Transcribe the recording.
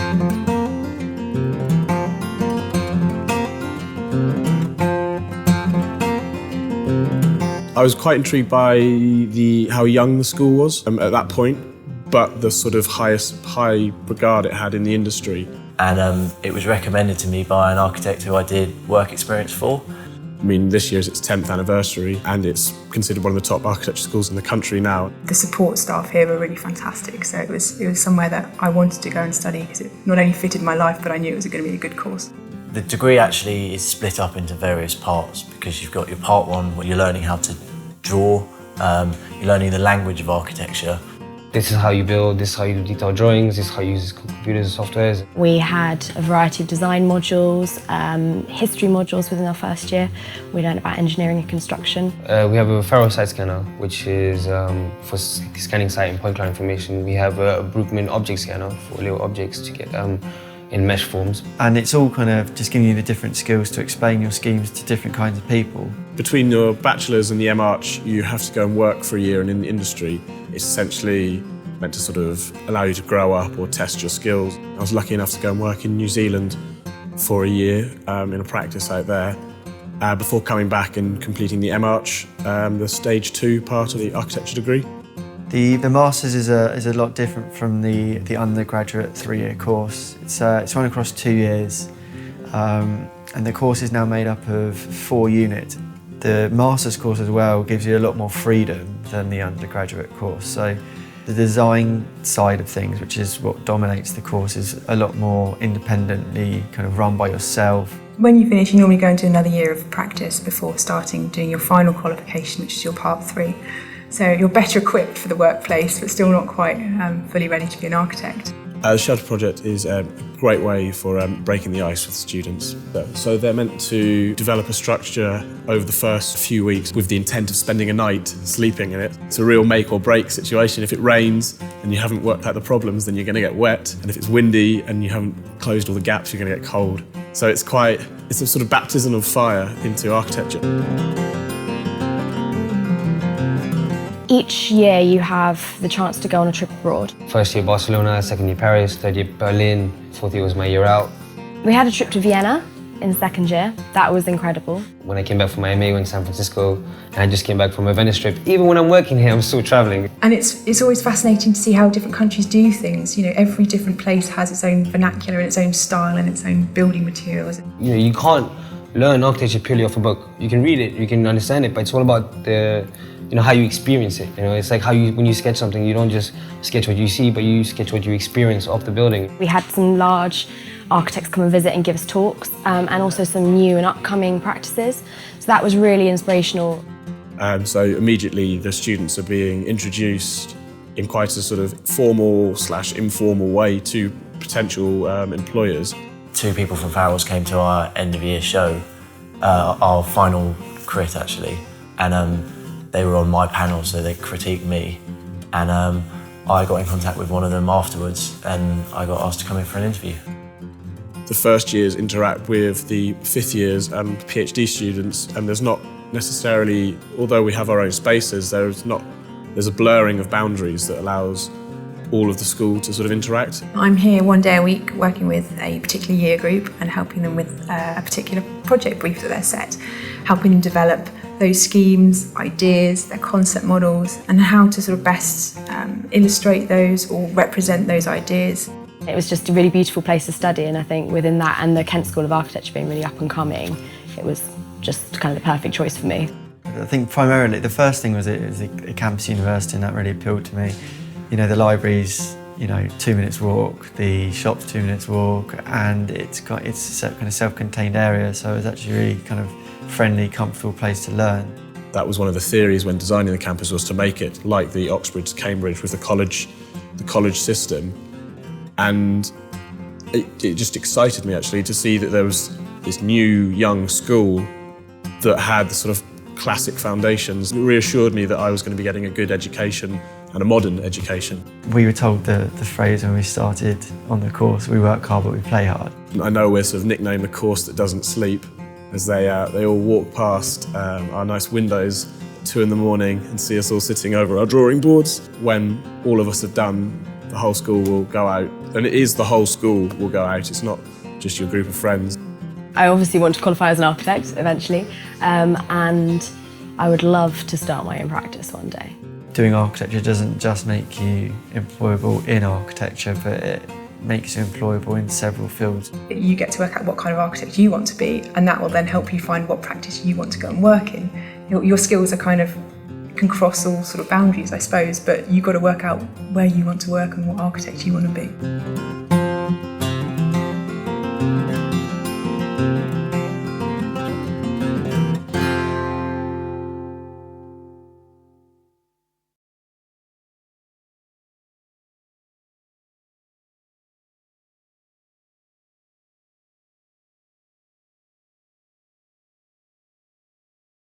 I was quite intrigued by how young the school was at that point, but the sort of high regard it had in the industry. And it was recommended to me by an architect who I did work experience for. I mean, this year is its 10th anniversary and it's considered one of the top architecture schools in the country now. The support staff here were really fantastic, so it was somewhere that I wanted to go and study because it not only fitted my life, but I knew it was going to be a good course. The degree actually is split up into various parts because you've got your part one where you're learning how to draw, you're learning the language of architecture. This is how you build, this is how you do detailed drawings, this is how you use computers and softwares. We had a variety of design modules, history modules within our first year. We learned about engineering and construction. We have a Faro site scanner, which is for scanning site and point cloud information. We have a Brookman object scanner for little objects to get in mesh forms. And it's all kind of just giving you the different skills to explain your schemes to different kinds of people. Between your bachelor's and the M.Arch, you have to go and work for a year, and in the industry, it's essentially meant to sort of allow you to grow up or test your skills. I was lucky enough to go and work in New Zealand for a year in a practice out there before coming back and completing the M.Arch, the stage 2 part of the architecture degree. The Masters is a lot different from the undergraduate 3-year course. It's run across 2 years, and the course is now made up of 4 units. The Masters course as well gives you a lot more freedom than the undergraduate course. So the design side of things, which is what dominates the course, is a lot more independently kind of run by yourself. When you finish, you normally go into another year of practice before starting doing your final qualification, which is your part 3. So you're better equipped for the workplace, but still not quite fully ready to be an architect. The Shelter Project is a great way for breaking the ice with students. So they're meant to develop a structure over the first few weeks with the intent of spending a night sleeping in it. It's a real make or break situation. If it rains and you haven't worked out the problems, then you're going to get wet. And if it's windy and you haven't closed all the gaps, you're going to get cold. So it's a sort of baptism of fire into architecture. Each year you have the chance to go on a trip abroad. First year Barcelona, second year Paris, third year Berlin, fourth year was my year out. We had a trip to Vienna in second year. That was incredible. When I came back from my MA, I went to San Francisco, and I just came back from a Venice trip. Even when I'm working here, I'm still traveling. And it's always fascinating to see how different countries do things. You know, every different place has its own vernacular and its own style and its own building materials. You know, you can't learn architecture purely off a book. You can read it, you can understand it, but it's all about how you experience it. You know, it's like when you sketch something, you don't just sketch what you see, but you sketch what you experience of the building. We had some large architects come and visit and give us talks, and also some new and upcoming practices. So that was really inspirational. So immediately the students are being introduced in quite a sort of formal/informal way to potential employers. 2 people from Farrell's came to our end of year show, our final crit actually, and they were on my panel, so they critiqued me, and I got in contact with one of them afterwards and I got asked to come in for an interview. The first years interact with the 5th years and PhD students, and there's not necessarily, although we have our own spaces, there's a blurring of boundaries that allows all of the school to sort of interact. I'm here 1 day a week working with a particular year group and helping them with a particular project brief that they're set, helping them develop those schemes, ideas, their concept models, and how to sort of best illustrate those or represent those ideas. It was just a really beautiful place to study, and I think within that and the Kent School of Architecture being really up and coming, it was just kind of the perfect choice for me. I think primarily the first thing was it was a campus university, and that really appealed to me. You know, the library's 2 minutes walk, the shop's 2 minutes walk, and it's a kind of self-contained area, so it was actually a really kind of friendly, comfortable place to learn. That was one of the theories when designing the campus, was to make it like the Oxford to Cambridge with the college system. And it just excited me actually to see that there was this new young school that had the sort of classic foundations. It reassured me that I was going to be getting a good education and a modern education. We were told the phrase when we started on the course, we work hard but we play hard. I know we're sort of nicknamed the course that doesn't sleep, as they all walk past our nice windows at 2 in the morning and see us all sitting over our drawing boards when all of us have done the whole school will go out, and it is the whole school will go out, it's not just your group of friends. I obviously want to qualify as an architect eventually, and I would love to start my own practice one day. Doing architecture doesn't just make you employable in architecture, but it makes you employable in several fields. You get to work out what kind of architect you want to be, and that will then help you find what practice you want to go and work in. Your skills are can cross all sort of boundaries, I suppose, but you've got to work out where you want to work and what architect you want to be.